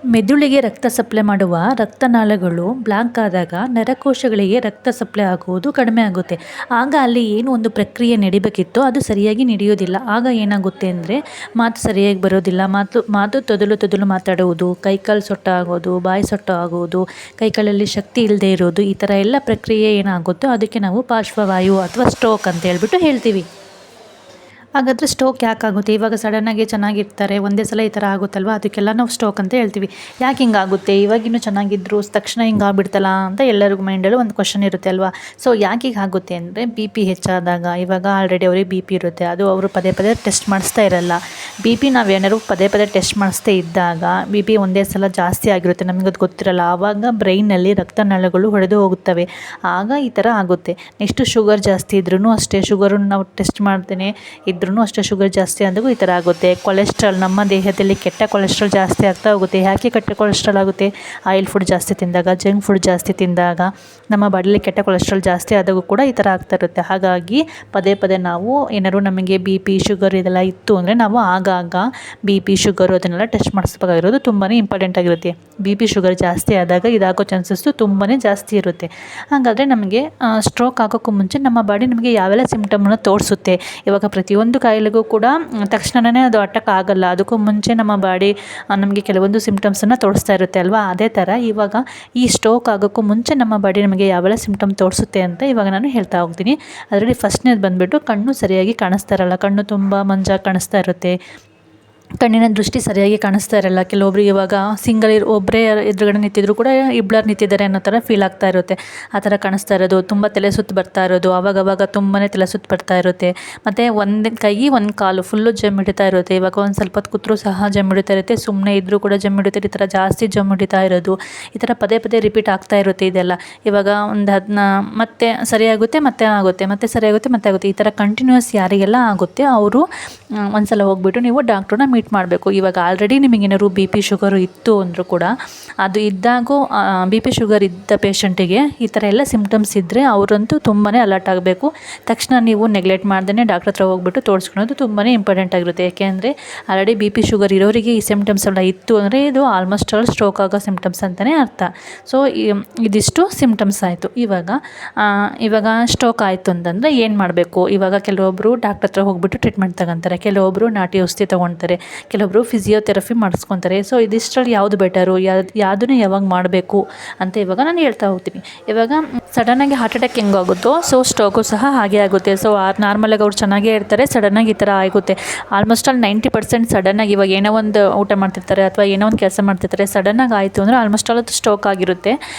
ಮೆದುಳಿಗೆ ರಕ್ತ ಸಪ್ಲೈ ಮಾಡುವ ರಕ್ತನಾಳಗಳು ಬ್ಲಾಕ್ ಆದಾಗ ನರಕೋಶಗಳಿಗೆ ರಕ್ತ ಸಪ್ಲೈ ಆಗುವುದು ಕಡಿಮೆ ಆಗುತ್ತೆ. ಆಗ ಅಲ್ಲಿ ಏನು ಒಂದು ಪ್ರಕ್ರಿಯೆ ನಡಿಬೇಕಿತ್ತೋ ಅದು ಸರಿಯಾಗಿ ನಡೆಯೋದಿಲ್ಲ. ಆಗ ಏನಾಗುತ್ತೆ ಅಂದರೆ ಮಾತು ಸರಿಯಾಗಿ ಬರೋದಿಲ್ಲ. ಮಾತು ತೊದಲು ಮಾತಾಡುವುದು, ಕೈಕಾಲು ಸೊಟ್ಟ ಆಗೋದು, ಬಾಯಿ ಸೊಟ್ಟ ಆಗುವುದು, ಕೈಕಾಲಲ್ಲಿ ಶಕ್ತಿ ಇಲ್ಲದೆ ಇರೋದು, ಈ ಥರ ಎಲ್ಲ ಪ್ರಕ್ರಿಯೆ ಏನಾಗುತ್ತೋ ಅದಕ್ಕೆ ನಾವು ಪಾರ್ಶ್ವವಾಯು ಅಥವಾ ಸ್ಟ್ರೋಕ್ ಅಂತ ಹೇಳ್ಬಿಟ್ಟು ಹೇಳ್ತೀವಿ. ಹಾಗಾದರೆ ಸ್ಟ್ರೋಕ್ ಯಾಕಾಗುತ್ತೆ? ಇವಾಗ ಸಡನ್ನಾಗಿ ಚೆನ್ನಾಗಿರ್ತಾರೆ, ಒಂದೇ ಸಲ ಈ ಥರ ಆಗುತ್ತಲ್ವ, ಅದಕ್ಕೆಲ್ಲ ನಾವು ಸ್ಟ್ರೋಕ್ ಅಂತ ಹೇಳ್ತೀವಿ. ಯಾಕೆ ಹಿಂಗಾಗುತ್ತೆ? ಇವಾಗಿನ್ನೂ ಚೆನ್ನಾಗಿದ್ರು ತಕ್ಷಣ ಹಿಂಗೆ ಆಗ್ಬಿಡ್ತಲ್ಲ ಅಂತ ಎಲ್ಲರಿಗೂ ಮೈಂಡಲ್ಲೂ ಒಂದು ಕ್ವಶನ್ ಇರುತ್ತೆ ಅಲ್ವಾ. ಸೊ ಯಾಕೆ ಹೀಗಾಗುತ್ತೆ ಅಂದರೆ BP ಹೆಚ್ಚಾದಾಗ, ಇವಾಗ ಆಲ್ರೆಡಿ ಅವ್ರಿಗೆ BP ಇರುತ್ತೆ, ಅದು ಅವರು ಪದೇ ಪದೇ ಟೆಸ್ಟ್ ಮಾಡಿಸ್ತಾ ಇರಲ್ಲ. BP ನಾವೇನಾದ್ರು ಪದೇ ಟೆಸ್ಟ್ ಮಾಡಿಸ್ತಾ ಇದ್ದಾಗ BP ಒಂದೇ ಸಲ ಜಾಸ್ತಿ ಆಗಿರುತ್ತೆ, ನಮಗದು ಗೊತ್ತಿರಲ್ಲ. ಆವಾಗ ಬ್ರೈನಲ್ಲಿ ರಕ್ತನಾಳಗಳು ಹೊಡೆದು ಹೋಗುತ್ತವೆ, ಆಗ ಈ ಥರ ಆಗುತ್ತೆ. ನೆಕ್ಸ್ಟು ಶುಗರ್ ಜಾಸ್ತಿ ಇದ್ರೂ ಅಷ್ಟೇ, ಶುಗರನ್ನು ನಾವು ಟೆಸ್ಟ್ ಮಾಡ್ತೇನೆ ಇದ್ರೂ ಅಷ್ಟೇ ಶುಗರ್ ಜಾಸ್ತಿ ಆದಾಗೂ ಈ ಥರ ಆಗುತ್ತೆ. ಕೊಲೆಸ್ಟ್ರಾಲ್, ನಮ್ಮ ದೇಹದಲ್ಲಿ ಕೆಟ್ಟ ಕೊಲೆಸ್ಟ್ರಾಲ್ ಜಾಸ್ತಿ ಆಗ್ತಾ ಹೋಗುತ್ತೆ. ಯಾಕೆ ಕೆಟ್ಟ ಕೊಲೆಸ್ಟ್ರಾಲ್ ಆಗುತ್ತೆ? ಆಯಿಲ್ ಫುಡ್ ಜಾಸ್ತಿ ತಿಂದಾಗ, ಜಂಕ್ ಫುಡ್ ಜಾಸ್ತಿ ತಿಂದಾಗ ನಮ್ಮ ಬಾಡಿಯಲ್ಲಿ ಕೆಟ್ಟ ಕೊಲೆಸ್ಟ್ರಾಲ್ ಜಾಸ್ತಿ ಆದಾಗೂ ಕೂಡ ಈ ಥರ ಆಗ್ತಾ ಇರುತ್ತೆ. ಹಾಗಾಗಿ ಪದೇ ನಾವು ಏನಾದ್ರು ನಮಗೆ BP ಶುಗರ್ ಇದೆಲ್ಲ ಇತ್ತು ಅಂದರೆ ನಾವು ಆಗಾಗ BP ಶುಗರು ಅದನ್ನೆಲ್ಲ ಟೆಸ್ಟ್ ಮಾಡಿಸ್ಬೇಕಾಗಿರೋದು ತುಂಬಾ ಇಂಪಾರ್ಟೆಂಟ್ ಆಗಿರುತ್ತೆ. BP ಶುಗರ್ ಜಾಸ್ತಿ ಆದಾಗ ಇದಾಗೋ ಚಾನ್ಸಸ್ಸು ತುಂಬಾ ಜಾಸ್ತಿ ಇರುತ್ತೆ. ಹಾಗಾದರೆ ನಮಗೆ ಸ್ಟ್ರೋಕ್ ಆಗೋಕ್ಕೂ ಮುಂಚೆ ನಮ್ಮ ಬಾಡಿ ನಮಗೆ ಯಾವೆಲ್ಲ ಸಿಮ್ಟಮನ್ನು ತೋರಿಸುತ್ತೆ? ಇವಾಗ ಪ್ರತಿಯೊಂದು ಕಾಯಿಲೆಗೂ ಕೂಡ ತಕ್ಷಣವೇ ಅದು ಅಟ್ಯಾಕ್ ಆಗಲ್ಲ. ಅದಕ್ಕೂ ಮುಂಚೆ ನಮ್ಮ ಬಾಡಿ ನಮಗೆ ಕೆಲವೊಂದು ಸಿಮ್ಟಮ್ಸನ್ನು ತೋರಿಸ್ತಾ ಇರುತ್ತೆ ಅಲ್ವಾ. ಅದೇ ಥರ ಇವಾಗ ಈ ಸ್ಟ್ರೋಕ್ ಆಗೋಕ್ಕೂ ಮುಂಚೆ ನಮ್ಮ ಬಾಡಿ ನಮಗೆ ಯಾವೆಲ್ಲ ಸಿಮ್ಟಮ್ ತೋರಿಸುತ್ತೆ ಅಂತ ಇವಾಗ ನಾನು ಹೇಳ್ತಾ ಹೋಗ್ತೀನಿ. ಅದರಲ್ಲಿ ಫಸ್ಟ್ನೇದು ಬಂದುಬಿಟ್ಟು ಕಣ್ಣು ಸರಿಯಾಗಿ ಕಾಣಿಸ್ತಾ ಇರಲ್ಲ, ಕಣ್ಣು ತುಂಬ ಮಂಜಾಗಿ ಕಾಣಿಸ್ತಾ ಇರುತ್ತೆ, ಕಣ್ಣಿನ ದೃಷ್ಟಿ ಸರಿಯಾಗಿ ಕಾಣಿಸ್ತಾ ಇರಲ್ಲ. ಕೆಲವೊಬ್ರಿಗೆ ಇವಾಗ ಒಬ್ಬರೇ ಎದುರುಗಡೆ ನಿಂತಿದ್ರು ಕೂಡ ಇಬ್ಬರು ನಿಂತಿದ್ದಾರೆ ಅನ್ನೋ ಥರ ಫೀಲ್ ಆಗ್ತಾ ಇರುತ್ತೆ. ಆ ಥರ ಕಾಣಿಸ್ತಾ ಇರೋದು, ತುಂಬ ತಲೆ ಸುತ್ತು ಬರ್ತಾ ಇರೋದು, ಆವಾಗವಾಗ ತುಂಬಾ ತಲೆ ಸುತ್ತು ಬರ್ತಾ ಇರುತ್ತೆ. ಮತ್ತು ಒಂದು ಕೈ ಒಂದು ಕಾಲು ಫುಲ್ಲು ಜಮ್ ಹಿಡಿತಾ ಇರುತ್ತೆ. ಇವಾಗ ಒಂದು ಸ್ವಲ್ಪ ಹೊತ್ತು ಕೂತ್ರೂ ಸಹ ಜಮ್ ಹಿಡಿತಾ ಇರುತ್ತೆ, ಸುಮ್ಮನೆ ಇದ್ದರೂ ಕೂಡ ಜಮ್ ಹಿಡಿತಾರೆ. ಈ ಥರ ಜಾಸ್ತಿ ಜಮ್ ಹಿಡಿತಾ ಇರೋದು, ಈ ಥರ ಪದೇ ರಿಪೀಟ್ ಆಗ್ತಾ ಇರುತ್ತೆ ಇದೆಲ್ಲ. ಇವಾಗ ಮತ್ತೆ ಸರಿಯಾಗುತ್ತೆ, ಮತ್ತೆ ಆಗುತ್ತೆ, ಮತ್ತೆ ಸರಿಯಾಗುತ್ತೆ, ಮತ್ತೆ ಆಗುತ್ತೆ. ಈ ಥರ ಕಂಟಿನ್ಯೂಸ್ ಯಾರಿಗೆಲ್ಲ ಆಗುತ್ತೆ ಅವರು ಒಂದು ಸಲ ಹೋಗ್ಬಿಟ್ಟು ನೀವು ಡಾಕ್ಟ್ರನ್ನ ಮೀಟ್ ಮಾಡಬೇಕು. ಇವಾಗ ಆಲ್ರೆಡಿ ನಿಮಗೇನಾದ್ರು BP ಶುಗರು ಇತ್ತು ಅಂದರೂ ಕೂಡ ಅದು ಇದ್ದಾಗೂ BP ಶುಗರ್ ಇದ್ದ ಪೇಷಂಟಿಗೆ ಈ ಥರ ಎಲ್ಲ ಸಿಮ್ಟಮ್ಸ್ ಇದ್ದರೆ ಅವರಂತೂ ತುಂಬಾ ಅಲರ್ಟ್ ಆಗಬೇಕು. ತಕ್ಷಣ ನೀವು ನೆಗ್ಲೆಕ್ಟ್ ಮಾಡ್ದೇ ಡಾಕ್ಟ್ರ್ ಹತ್ರ ಹೋಗ್ಬಿಟ್ಟು ತೋರಿಸ್ಕೊಳೋದು ತುಂಬಾ ಇಂಪಾರ್ಟೆಂಟ್ ಆಗಿರುತ್ತೆ. ಯಾಕೆಂದರೆ ಆಲ್ರೆಡಿ BP ಶುಗರ್ ಇರೋರಿಗೆ ಈ ಸಿಮ್ಟಮ್ಸ್ ಎಲ್ಲ ಇತ್ತು ಅಂದರೆ ಇದು ಆಲ್ಮೋಸ್ಟ್ ಆಲ್ ಸ್ಟ್ರೋಕ್ ಆಗೋ ಸಿಮ್ಟಮ್ಸ್ ಅಂತಲೇ ಅರ್ಥ. ಸೊ ಇದಿಷ್ಟು ಸಿಮ್ಟಮ್ಸ್ ಆಯಿತು. ಇವಾಗ ಸ್ಟ್ರೋಕ್ ಆಯಿತು ಅಂತಂದರೆ ಏನು ಮಾಡಬೇಕು? ಇವಾಗ ಕೆಲವೊಬ್ಬರು ಡಾಕ್ಟ್ರ್ ಹತ್ರ ಹೋಗ್ಬಿಟ್ಟು ಟ್ರೀಟ್ಮೆಂಟ್ ತಗೊತಾರೆ, ಕೆಲವೊಬ್ಬರು ನಾಟಿ ಔಷಧಿ ತೊಗೊಳ್ತಾರೆ, ಕೆಲವೊಬ್ಬರು ಫಿಸಿಯೋಥೆರಪಿ ಮಾಡಿಸ್ಕೊತಾರೆ. ಸೊ ಇದಿಷ್ಟರಲ್ಲಿ ಯಾವುದು ಬೆಟರು, ಯಾವುದನ್ನು ಯಾವಾಗ ಮಾಡಬೇಕು ಅಂತ ಇವಾಗ ನಾನು ಹೇಳ್ತಾ ಹೋಗ್ತೀನಿ. ಇವಾಗ ಸಡನ್ನಾಗಿ ಹಾರ್ಟ್ ಅಟ್ಯಾಕ್ ಹೆಂಗಾಗುತ್ತೋ ಸೊ ಸ್ಟ್ರೋಕು ಸಹ ಹಾಗೆ ಆಗುತ್ತೆ. ಸೊ ನಾರ್ಮಲಾಗಿ ಅವ್ರು ಚೆನ್ನಾಗೇ ಇರ್ತಾರೆ, ಸಡನ್ನಾಗಿ ಈ ಥರ ಆಗುತ್ತೆ. ಆಲ್ಮೋಸ್ಟ್ ಆಲ್ 90% ಸಡನ್ನಾಗಿ ಇವಾಗ ಏನೋ ಒಂದು ಊಟ ಮಾಡ್ತಿರ್ತಾರೆ ಅಥವಾ ಏನೋ ಒಂದು ಕೆಲಸ ಮಾಡ್ತಿರ್ತಾರೆ, ಸಡನ್ನಾಗಿ ಆಯಿತು ಅಂದರೆ ಆಲ್ಮೋಸ್ಟ್ ಆಲ್ ಅದು ಸ್ಟ್ರೋಕ್ ಆಗಿರುತ್ತೆ.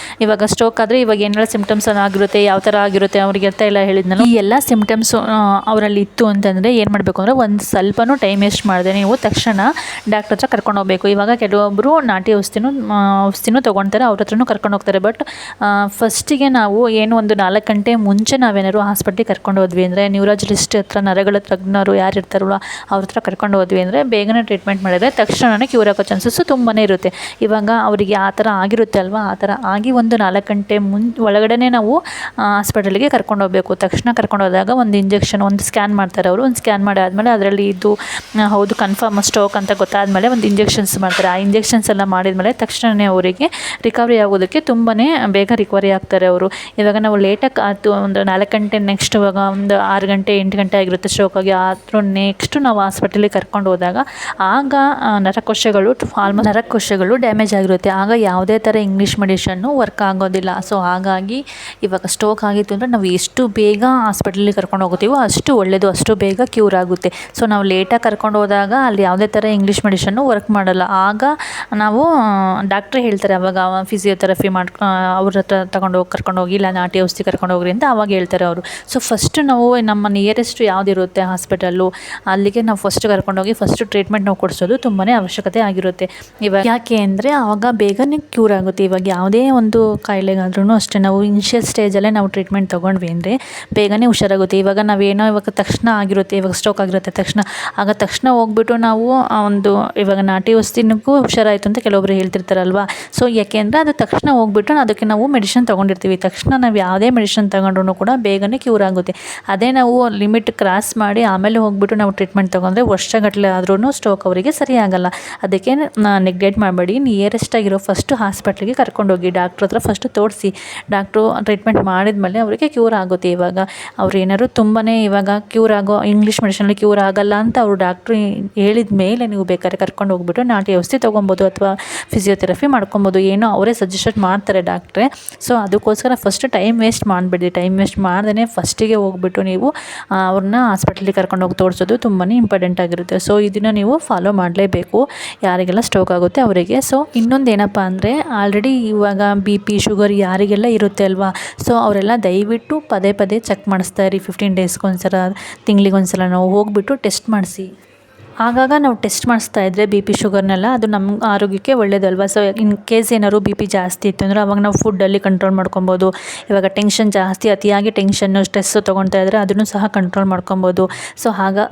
ಇವಾಗ ಸ್ಟ್ರೋಕ್ ಆದರೆ ಇವಾಗ ಏನೆಲ್ಲ ಸಿಮ್ಟಮ್ಸ್ ಆಗಿರುತ್ತೆ, ಯಾವ ಥರ ಆಗಿರುತ್ತೆ ಅವ್ರಿಗೆ ಅಂತ ಎಲ್ಲ ಹೇಳಿದ್ನಲ್ಲ. ಈ ಎಲ್ಲ ಸಿಮ್ಟಮ್ಸು ಅವರಲ್ಲಿ ಇತ್ತು ಅಂತಂದರೆ ಏನು ಮಾಡಬೇಕು ಅಂದರೆ ಒಂದು ಸ್ವಲ್ಪನೂ ಟೈಮ್ ವೇಸ್ಟ್ ಮಾಡಿದೆ ನೀವು ತಕ್ಷಣ ಡಾಕ್ಟ್ರ್ ಹತ್ರ ಕರ್ಕೊಂಡು ಹೋಗಬೇಕು. ಇವಾಗ ಕೆಲವೊಬ್ಬರು ನಾಟಿ ಔಷಧಿನೂ ತೊಗೊಳ್ತಾರೆ, ಅವ್ರ ಹತ್ರನೂ ಕರ್ಕೊಂಡು ಹೋಗ್ತಾರೆ. ಬಟ್ ಫಸ್ಟಿಗೆ ನಾವು ಏನು ಒಂದು 4 ಗಂಟೆ ಮುಂಚೆ ನಾವೇನಾದ್ರು ಹಾಸ್ಪಿಟ್ಲಿಗೆ ಕರ್ಕೊಂಡು ಹೋದ್ವಿ ಅಂದರೆ, ನ್ಯೂರಾಲಜಿಸ್ಟ್ ಹತ್ರ, ನರಗಳ ತಜ್ಞರು ಯಾರು ಇರ್ತಾರಲ್ಲ ಅವ್ರ ಹತ್ರ ಕರ್ಕೊಂಡು ಹೋದ್ವಿ ಅಂದರೆ ಬೇಗನೆ ಟ್ರೀಟ್ಮೆಂಟ್ ಮಾಡಿದರೆ ತಕ್ಷಣವೇ ಕ್ಯೂರ್ ಆಗೋ ಚಾನ್ಸಸ್ಸು ತುಂಬಾ ಇರುತ್ತೆ. ಇವಾಗ ಅವರಿಗೆ ಆ ಥರ ಆಗಿರುತ್ತೆ ಅಲ್ವಾ, ಆ ಥರ ಆಗಿ ಒಂದು 4 ಗಂಟೆ ಒಳಗಡೆ ನಾವು ಹಾಸ್ಪಿಟಲ್ಗೆ ಕರ್ಕೊಂಡು ಹೋಗಬೇಕು. ತಕ್ಷಣ ಕರ್ಕೊಂಡು ಹೋದಾಗ ಒಂದು ಇಂಜೆಕ್ಷನ್, ಒಂದು ಸ್ಕ್ಯಾನ್ ಮಾಡ್ತಾರೆ ಅವರು. ಒಂದು ಸ್ಕ್ಯಾನ್ ಮಾಡಿ ಆದಮೇಲೆ ಅದರಲ್ಲಿ ಇದು ಹೌದು ಕನ್ಫರ್ಮ್ ಸ್ಟ್ರೋಕ್ ಅಂತ ಗೊತ್ತಾದಮೇಲೆ ಒಂದು ಇಂಜೆಕ್ಷನ್ಸ್ ಮಾಡ್ತಾರೆ. ಆ ಇಂಜೆಕ್ಷನ್ಸ್ ಎಲ್ಲ ಮಾಡಿದ್ಮೇಲೆ ತಕ್ಷಣವೇ ಅವರಿಗೆ ರಿಕವರಿ ಆಗೋದಕ್ಕೆ ತುಂಬಾ ಬೇಗ ರಿಕವರಿ ಆಗ್ತಾರೆ ಅವರು. ಇವಾಗ ನಾವು ಲೇಟಾಗಿ ಆಯಿತು ಒಂದು 4 ಗಂಟೆ ನೆಕ್ಸ್ಟ್ ಇವಾಗ ಒಂದು 6 ಗಂಟೆ 8 ಗಂಟೆ ಆಗಿರುತ್ತೆ ಸ್ಟ್ರೋಕ್ ಆಗಿ, ಆದರೂ ನೆಕ್ಸ್ಟ್ ನಾವು ಹಾಸ್ಪಿಟಲಿಗೆ ಕರ್ಕೊಂಡು ಹೋದಾಗ ಆಗ ನರಕೋಶಗಳು ಡ್ಯಾಮೇಜ್ ಆಗಿರುತ್ತೆ. ಆಗ ಯಾವುದೇ ಥರ ಇಂಗ್ಲೀಷ್ ಮೆಡಿಷನ್ನು ವರ್ಕ್ ಆಗೋದಿಲ್ಲ. ಸೊ ಹಾಗಾಗಿ ಇವಾಗ ಸ್ಟ್ರೋಕ್ ಆಗಿತ್ತು ಅಂದರೆ ನಾವು ಎಷ್ಟು ಬೇಗ ಹಾಸ್ಪಿಟಲಿಗೆ ಕರ್ಕೊಂಡು ಹೋಗ್ತೀವೋ ಅಷ್ಟು ಒಳ್ಳೆಯದು, ಅಷ್ಟು ಬೇಗ ಕ್ಯೂರ್ ಆಗುತ್ತೆ. ಸೊ ನಾವು ಲೇಟಾಗಿ ಕರ್ಕೊಂಡು ಹೋದಾಗ ಅಲ್ಲಿ ಯಾವುದೇ ಥರ ಇಂಗ್ಲೀಷ್ ಮೆಡಿಷನ್ನು ವರ್ಕ್ ಮಾಡಲ್ಲ. ಆಗ ನಾವು ಡಾಕ್ಟ್ರೇ ಹೇಳ್ತಾರೆ ಅವಾಗ ಫಿಸಿಯೋಥೆರಪಿ ಅವ್ರ ಹತ್ರ ಕರ್ಕೊಂಡು ಹೋಗಿ, ಇಲ್ಲ ನಾಟಿ ಔಷಧಿ ಕರ್ಕೊಂಡು ಹೋಗ್ರಿ ಅಂತ ಅವಾಗ ಹೇಳ್ತಾರೆ ಅವರು. ಸೊ ಫಸ್ಟು ನಾವು ನಮ್ಮ ನಿಯರೆಸ್ಟ್ ಯಾವುದಿರುತ್ತೆ ಹಾಸ್ಪಿಟಲ್ಲು ಅಲ್ಲಿಗೆ ನಾವು ಫಸ್ಟ್ ಕರ್ಕೊಂಡೋಗಿ ಫಸ್ಟು ಟ್ರೀಟ್ಮೆಂಟ್ ನಾವು ಕೊಡಿಸೋದು ತುಂಬಾ ಅವಶ್ಯಕತೆ ಆಗಿರುತ್ತೆ. ಇವಾಗ ಯಾಕೆ ಅಂದರೆ ಆವಾಗ ಬೇಗನೆ ಕ್ಯೂರ್ ಆಗುತ್ತೆ. ಇವಾಗ ಯಾವುದೇ ಒಂದು ಕಾಯಿಲೆಗಾದ್ರೂ ಅಷ್ಟೇ ನಾವು ಇನಿಷಿಯಲ್ ಸ್ಟೇಜಲ್ಲೇ ನಾವು ಟ್ರೀಟ್ಮೆಂಟ್ ತೊಗೊಂಡ್ವಿ ಅಂದರೆ ಬೇಗನೆ ಹುಷಾರಾಗುತ್ತೆ. ಇವಾಗ ಇವಾಗ ತಕ್ಷಣ ಆಗಿರುತ್ತೆ, ಇವಾಗ ಸ್ಟ್ರೋಕ್ ಆಗಿರುತ್ತೆ ತಕ್ಷಣ ಹೋಗ್ಬಿಟ್ಟು ನಾವು ಇವಾಗ ನಾಟಿ ಔಷಧಿನಿಗೂ ಹುಷಾರಾಯಿತು ಅಂತ ಕೆಲವೊಬ್ರು ಹೇಳ್ತಿರ್ತಾರಲ್ವ. ಸೊ ಯಾಕೆ ಅಂದರೆ ಅದು ತಕ್ಷಣ ಹೋಗ್ಬಿಟ್ಟು ಅದಕ್ಕೆ ನಾವು ಮೆಡಿಸಿನ್ ತೊಗೊಂಡಿರ್ತೀವಿ, ತಕ್ಷಣ ತಕ್ಷಣ ನಾವು ಯಾವುದೇ ಮೆಡಿಸಿನ್ ತಗೊಂಡ್ರೂ ಕೂಡ ಬೇಗನೆ ಕ್ಯೂರ್ ಆಗುತ್ತೆ. ಅದೇ ನಾವು ಲಿಮಿಟ್ ಕ್ರಾಸ್ ಮಾಡಿ ಆಮೇಲೆ ಹೋಗ್ಬಿಟ್ಟು ನಾವು ಟ್ರೀಟ್ಮೆಂಟ್ ತೊಗೊಂಡ್ರೆ ವರ್ಷಗಟ್ಟಲೆ ಆದ್ರೂ ಸ್ಟ್ರೋಕ್ ಅವರಿಗೆ ಸರಿ ಆಗಲ್ಲ. ಅದಕ್ಕೆ ನೆಗ್ಲೆಕ್ಟ್ ಮಾಡಬೇಡಿ. ನಿಯರೆಸ್ಟ್ ಆಗಿರೋ ಫಸ್ಟು ಹಾಸ್ಪಿಟ್ಲಿಗೆ ಕರ್ಕೊಂಡೋಗಿ ಡಾಕ್ಟ್ರ್ ಹತ್ರ ಫಸ್ಟು ತೋರಿಸಿ. ಡಾಕ್ಟ್ರು ಟ್ರೀಟ್ಮೆಂಟ್ ಮಾಡಿದ್ಮೇಲೆ ಅವರಿಗೆ ಕ್ಯೂರ್ ಆಗುತ್ತೆ. ಇವಾಗ ಅವ್ರು ಏನಾದ್ರು ತುಂಬಾ ಇವಾಗ ಕ್ಯೂರ್ ಆಗೋ ಇಂಗ್ಲೀಷ್ ಮೆಡಿಷನಲ್ಲಿ ಕ್ಯೂರ್ ಆಗಲ್ಲ ಅಂತ ಅವರು ಡಾಕ್ಟ್ರು ಹೇಳಿದ ಮೇಲೆ ನೀವು ಬೇಕಾದ್ರೆ ಕರ್ಕೊಂಡು ಹೋಗ್ಬಿಟ್ಟು ನಾಟಿ ಔಷಧಿ ತೊಗೊಬೋದು ಅಥವಾ ಫಿಸಿಯೋಥೆರಪಿ ಮಾಡ್ಕೊಬೋದು. ಏನೋ ಅವರೇ ಸಜೆಷನ್ ಮಾಡ್ತಾರೆ ಡಾಕ್ಟ್ರೇ. ಸೊ ಅದಕ್ಕೋಸ್ಕರ ಫಸ್ಟ್ ಟೈಮ್ ವೇಸ್ಟ್ ಮಾಡಬೇಡಿ. ಟೈಮ್ ವೇಸ್ಟ್ ಮಾಡ್ದೇ ಫಸ್ಟಿಗೆ ಹೋಗ್ಬಿಟ್ಟು ನೀವು ಅವ್ರನ್ನ ಹಾಸ್ಪಿಟ್ಲಿಗೆ ಕರ್ಕೊಂಡು ಹೋಗಿ ತೋರಿಸೋದು ತುಂಬಾ ಇಂಪಾರ್ಟೆಂಟ್ ಆಗಿರುತ್ತೆ. ಸೊ ಇದನ್ನು ನೀವು ಫಾಲೋ ಮಾಡಲೇಬೇಕು, ಯಾರಿಗೆಲ್ಲ ಸ್ಟ್ರೋಕ್ ಆಗುತ್ತೆ ಅವರಿಗೆ. ಸೊ ಇನ್ನೊಂದು ಏನಪ್ಪ ಅಂದರೆ, ಆಲ್ರೆಡಿ ಇವಾಗ ಬಿ ಪಿ ಶುಗರ್ ಯಾರಿಗೆಲ್ಲ ಇರುತ್ತೆ ಅಲ್ವಾ, ಸೊ ಅವರೆಲ್ಲ ದಯವಿಟ್ಟು ಪದೇ ಪದೇ ಚೆಕ್ ಮಾಡಿಸ್ತಾ ಇರಿ. 15 ಡೇಸ್ಗೊಂದ್ಸಲ, ತಿಂಗಳಿಗೊಂದ್ಸಲ ನಾವು ಹೋಗ್ಬಿಟ್ಟು ಟೆಸ್ಟ್ ಮಾಡಿಸಿ. ಆಗಾಗ ನಾವು ಟೆಸ್ಟ್ ಮಾಡಿಸ್ತಾ ಇದ್ದರೆ ಬಿ ಪಿ ಶುಗರ್ನೆಲ್ಲ ಅದು ನಮ್ಮ ಆರೋಗ್ಯಕ್ಕೆ ಒಳ್ಳೆಯದಲ್ವ. ಸೊ ಇನ್ ಕೇಸ್ ಏನಾದ್ರು ಬಿ ಪಿ ಜಾಸ್ತಿ ಇತ್ತು ಅಂದರೆ ಅವಾಗ ನಾವು ಫುಡ್ಡಲ್ಲಿ ಕಂಟ್ರೋಲ್ ಮಾಡ್ಕೊಬೋದು. ಇವಾಗ ಟೆನ್ಷನ್ ಜಾಸ್ತಿ, ಅತಿಯಾಗಿ ಟೆನ್ಷನ್ನು ಸ್ಟ್ರೆಸ್ಸು ತೊಗೊಳ್ತಾ ಇದ್ದರೆ ಅದನ್ನು ಸಹ ಕಂಟ್ರೋಲ್ ಮಾಡ್ಕೊಬೋದು. ಸೊ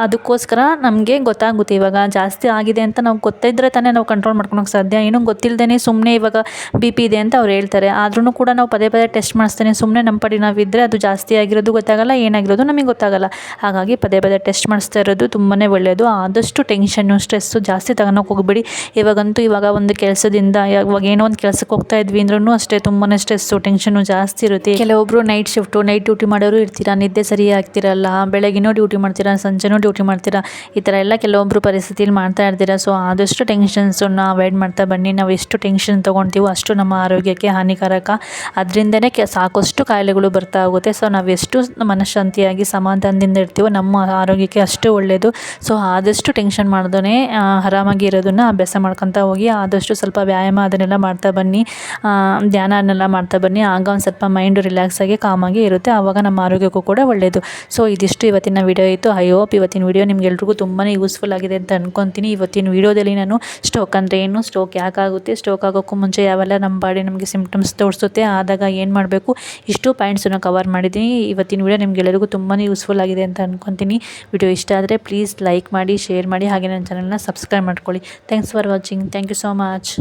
ಅದಕ್ಕೋಸ್ಕರ ನಮಗೆ ಗೊತ್ತಾಗುತ್ತೆ ಇವಾಗ ಜಾಸ್ತಿ ಆಗಿದೆ ಅಂತ ನಾವು ಗೊತ್ತಿದ್ದರೆ ತಾನೇ ನಾವು ಕಂಟ್ರೋಲ್ ಮಾಡ್ಕೊಳಕ್ಕೆ ಸಾಧ್ಯ. ಏನೂ ಗೊತ್ತಿಲ್ಲದೇ ಸುಮ್ಮನೆ ಇವಾಗ ಬಿ ಪಿ ಇದೆ ಅಂತ ಅವ್ರು ಹೇಳ್ತಾರೆ, ಆದ್ರೂ ಕೂಡ ನಾವು ಪದೇ ಪದೇ ಟೆಸ್ಟ್ ಮಾಡಿಸ್ತಾನೆ ಸುಮ್ಮನೆ ನಮ್ಮ ಪಡಿ ನಾವಿದ್ದರೆ ಅದು ಜಾಸ್ತಿ ಆಗಿರೋದು ಗೊತ್ತಾಗಲ್ಲ, ಏನಾಗಿರೋದು ನಮಗೆ ಗೊತ್ತಾಗಲ್ಲ. ಹಾಗಾಗಿ ಪದೇ ಪದೇ ಟೆಸ್ಟ್ ಮಾಡಿಸ್ತಾ ಇರೋದು ತುಂಬಾ ಒಳ್ಳೆಯದು. ಆದಷ್ಟು ಟೆನ್ಷನ್ನು ಸ್ಟ್ರೆಸ್ಸು ಜಾಸ್ತಿ ತಗೊಳಕ್ಕೆ ಹೋಗಬೇಡಿ. ಇವಾಗ ಒಂದು ಕೆಲಸದಿಂದ ಇವಾಗ ಏನೋ ಒಂದು ಕೆಲಸಕ್ಕೆ ಹೋಗ್ತಾ ಇದ್ವಿ ಅಂದ್ರೂ ಅಷ್ಟೇ ತುಂಬಾ ಸ್ಟ್ರೆಸ್ಸು ಟೆನ್ಷನ್ನು ಜಾಸ್ತಿ ಇರುತ್ತೆ. ಕೆಲವೊಬ್ಬರು ನೈಟ್ ಡ್ಯೂಟಿ ಮಾಡೋರು ಇರ್ತೀರಾ, ನಿದ್ದೆ ಸರಿ ಆಗ್ತಿರಲ್ಲ, ಬೆಳಗ್ಗೆನೂ ಡ್ಯೂಟಿ ಮಾಡ್ತೀರಾ, ಸಂಜೆನೂ ಡ್ಯೂಟಿ ಮಾಡ್ತೀರಾ, ಈ ಥರ ಎಲ್ಲ ಕೆಲವೊಬ್ಬರು ಪರಿಸ್ಥಿತಿಲಿ ಮಾಡ್ತಾ ಇರ್ತೀರಾ. ಸೊ ಆದಷ್ಟು ಟೆನ್ಷನ್ಸನ್ನು ಅವಾಯ್ಡ್ ಮಾಡ್ತಾ ಬನ್ನಿ. ನಾವು ಎಷ್ಟು ಟೆನ್ಷನ್ ತೊಗೊಳ್ತೀವೋ ಅಷ್ಟು ನಮ್ಮ ಆರೋಗ್ಯಕ್ಕೆ ಹಾನಿಕಾರಕ. ಅದರಿಂದನೇ ಸಾಕಷ್ಟು ಕಾಯಿಲೆಗಳು ಬರ್ತಾ ಹೋಗುತ್ತೆ. ಸೊ ನಾವು ಎಷ್ಟು ಮನಃಶಾಂತಿಯಾಗಿ ಸಮಾಧಾನದಿಂದ ಇರ್ತೀವೋ ನಮ್ಮ ಆರೋಗ್ಯಕ್ಕೆ ಅಷ್ಟು ಒಳ್ಳೆಯದು. ಸೊ ಆದಷ್ಟು ಟೆನ್ಷನ್ ಮಾಡ್ದೇ ಆರಾಮಾಗಿ ಇರೋದನ್ನು ಅಭ್ಯಾಸ ಮಾಡ್ಕೊತಾ ಹೋಗಿ. ಆದಷ್ಟು ಸ್ವಲ್ಪ ವ್ಯಾಯಾಮ ಅದನ್ನೆಲ್ಲ ಮಾಡ್ತಾ ಬನ್ನಿ, ಧ್ಯಾನ ಅದನ್ನೆಲ್ಲ ಮಾಡ್ತಾ ಬನ್ನಿ. ಆಗ ಒಂದು ಸ್ವಲ್ಪ ಮೈಂಡು ರಿಲ್ಯಾಕ್ಸ್ ಆಗಿ ಕಾಮಾಗಿ ಇರುತ್ತೆ. ಆವಾಗ ನಮ್ಮ ಆರೋಗ್ಯಕ್ಕೂ ಕೂಡ ಒಳ್ಳೆಯದು. ಸೊ ಇದಿಷ್ಟು ಇವತ್ತಿನ ವಿಡಿಯೋ ಇತ್ತು. ಐ ಹೋಪ್ ಇವತ್ತಿನ ವಿಡಿಯೋ ನಿಮ್ಗೆಲ್ರಿಗೂ ತುಂಬಾ ಯೂಸ್ಫುಲ್ ಆಗಿದೆ ಅಂತ ಅಂದ್ಕೊತೀನಿ. ಇವತ್ತಿನ ವಿಡಿಯೋದಲ್ಲಿ ನಾನು ಸ್ಟ್ರೋಕ್ ಅಂದರೆ ಏನು, ಸ್ಟ್ರೋಕ್ ಯಾಕಾಗುತ್ತೆ, ಸ್ಟ್ರೋಕ್ ಆಗೋಕ್ಕೂ ಮುಂಚೆ ಯಾವೆಲ್ಲ ನಮ್ಮ ಬಾಡಿ ನಮಗೆ ಸಿಂಪ್ಟಮ್ಸ್ ತೋರಿಸುತ್ತೆ, ಆದಾಗ ಏನು ಮಾಡಬೇಕು, ಇಷ್ಟು ಪಾಯಿಂಟ್ಸನ್ನು ಕವರ್ ಮಾಡಿದ್ದೀನಿ. ಇವತ್ತಿನ ವಿಡಿಯೋ ನಿಮ್ಗೆಲ್ಲರಿಗೂ ತುಂಬಾ ಯೂಸ್ಫುಲ್ ಆಗಿದೆ ಅಂತ ಅಂದ್ಕೊತೀನಿ. ವಿಡಿಯೋ ಇಷ್ಟ ಆದರೆ ಪ್ಲೀಸ್ ಲೈಕ್ ಮಾಡಿ, ಶೇರ್ ಮಾಡಿ, ಹಾಗೆ ನನ್ನ ಚಾನಲ್ನ ಸಬ್ಸ್ಕ್ರೈಬ್ ಮಾಡ್ಕೊಳ್ಳಿ. Thanks for watching. Thank you so much.